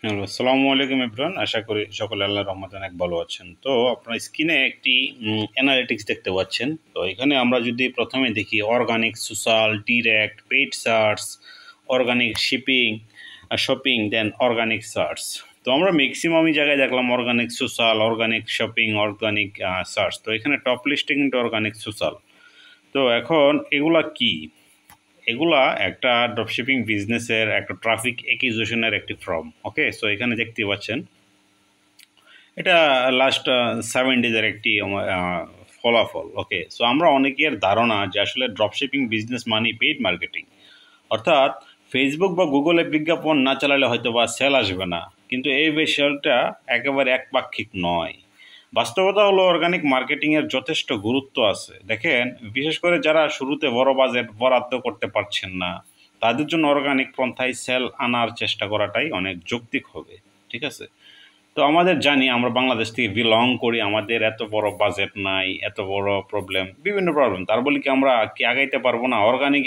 Hello, আসসালামু আলাইকুম everyone. আশা করি সকলে আল্লাহর রহমতে অনেক ভালো আছেন। তো আপনার স্ক্রিনে একটি অ্যানালিটিক্স দেখতে পাচ্ছেন। তো এখানে আমরা যদি প্রথমে দেখি organic, social, direct, paid search, organic shipping, shopping, then organic search. তো আমরা ম্যাক্সিমামই জায়গায় দেখলাম organic social, organic shopping, organic search. তো এখানে টপ লিস্টে কিন্তু অর্গানিক সোশ্যাল। তো এখন এগুলা কি? এগুলা একটা ড্রপশিপিং বিজনেসের একটা ট্রাফিক অ্যাকুইজিশনের একটি ফর্ম। ওকে, সো এখানে দেখতে পাচ্ছেন এটা লাস্ট 7 ডেজের একটি ফলাফল। ওকে, সো আমরা অনেকের ধারণা যে আসলে ড্রপশিপিং বিজনেস মানে পেইড মার্কেটিং, অর্থাৎ ফেসবুক বা গুগলে বিজ্ঞাপন না চালালে হয়তো বা সেল আসবে না, কিন্তু এই বিষয়টা একেবারে একপাক্ষিক নয়। বাস্তবতা হলো অর্গানিক মার্কেটিংয়ের যথেষ্ট গুরুত্ব আছে। দেখেন, বিশেষ করে যারা শুরুতে বড় বাজেট বরাদ্দ করতে পারছেন না, তাদের জন্য অর্গানিক পন্থায় সেল আনার চেষ্টা করাটাই অনেক যৌক্তিক হবে। ঠিক আছে? তো আমাদের জানি আমরা বাংলাদেশ থেকে বিলং করি, আমাদের এত বড় বাজেট নাই, এত বড় প্রবলেম, বিভিন্ন প্রবলেম, তার বলি কি আমরা কি আগাইতে পারবো না? অর্গানিক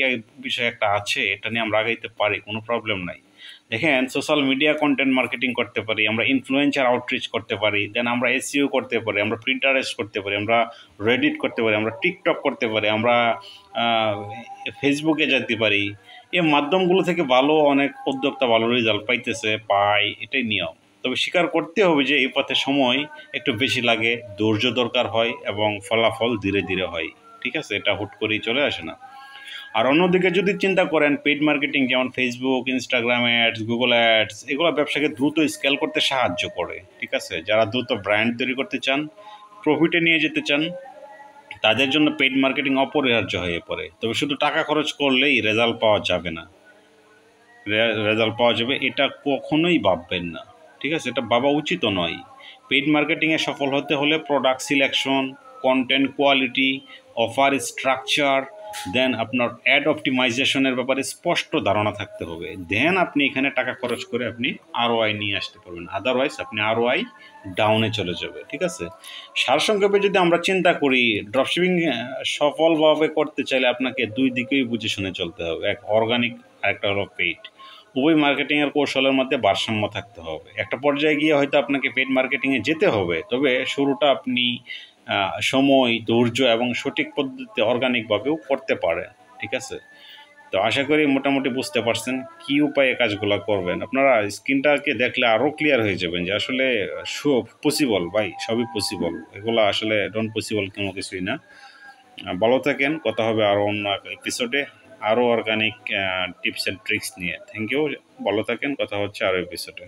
বিষয় একটা আছে, এটা নিয়ে আমরা আগাইতে পারি, কোনো প্রবলেম নাই। দেখেন, সোশ্যাল মিডিয়া কন্টেন্ট মার্কেটিং করতে পারি, আমরা ইনফ্লুয়েন্সার আউটরিচ করতে পারি, দেন আমরা এসইও করতে পারি, আমরা প্রিন্টারেস্ট করতে পারি, আমরা রেডিট করতে পারি, আমরা টিকটক করতে পারি, আমরা ফেসবুকে যেতে পারি। এই মাধ্যমগুলো থেকে ভালো অনেক উদ্যোক্তা ভালো রেজাল্ট পাইতেছে, পায়, এটাই নিয়ম। তবে স্বীকার করতে হবে যে এই পথে সময় একটু বেশি লাগে, ধৈর্য দরকার হয় এবং ফলাফল ধীরে ধীরে হয়। ঠিক আছে? এটা হুট করেই চলে আসে না। আর অন্যদিকে যদি চিন্তা করেন পেইড মার্কেটিং, যেমন Facebook, Instagram ads, Google ads, এগুলো ব্যবসাকে দ্রুত স্কেল করতে সাহায্য করে। ঠিক আছে? যারা দ্রুত ব্র্যান্ড তৈরি করতে চান, প্রফিটে নিয়ে যেতে চান, তাদের জন্য পেইড মার্কেটিং অপরিহার্য হয়ে পড়ে। তবে শুধু টাকা খরচ করলেই রেজাল্ট পাওয়া যাবে না। রেজাল্ট পাওয়া যাবে এটা কখনোই ভাববেন না। ঠিক আছে? এটা ভাবা উচিতও নয়। পেইড মার্কেটিংয়ে সফল হতে হলে product selection, content quality, offer structure, then আপনার অ্যাড অপটিমাইজেশনের ব্যাপারে স্পষ্ট ধারণা থাকতে হবে। দেন আপনি এখানে টাকা খরচ করে আপনি আরওআই নিয়ে আসতে পারবেন। আদারওয়াইজ আপনি আরওআই ডাউনে চলে যাবে। ঠিক আছে? সারসংক্ষেপে যদি আমরা চিন্তা করি, ড্রপশিপিং সফলভাবে করতে চাইলে আপনাকে দুই দিকেই বুঝে শুনে চলতে হবে। এক অর্গানিক, আর একটা হলো পেইড। উভয় মার্কেটিংয়ের কৌশলের মধ্যে ভারসাম্য থাকতে হবে। একটা পর্যায়ে গিয়ে হয়তো আপনাকে পেইড মার্কেটিংয়ে যেতে হবে, তবে শুরুটা আপনি সময়, ধৈর্য এবং সঠিক পদ্ধতিতে অর্গানিকভাবেও করতে পারেন। ঠিক আছে? তো আশা করি মোটামুটি বুঝতে পারছেন কি উপায়ে কাজগুলো করবেন। আপনারা স্ক্রিনটাকে দেখলে আরও ক্লিয়ার হয়ে যাবেন যে আসলে সব পসিবল, ভাই, সবই পসিবল। এগুলো আসলে ডন পসিবল কোনো কিছুই না। ভালো থাকেন, কথা হবে আরও অন্য এপিসোডে, আরও অর্গানিক টিপস অ্যান্ড ট্রিক্স নিয়ে। থ্যাংক ইউ, ভালো থাকেন, কথা হচ্ছে আরও এপিসোডে।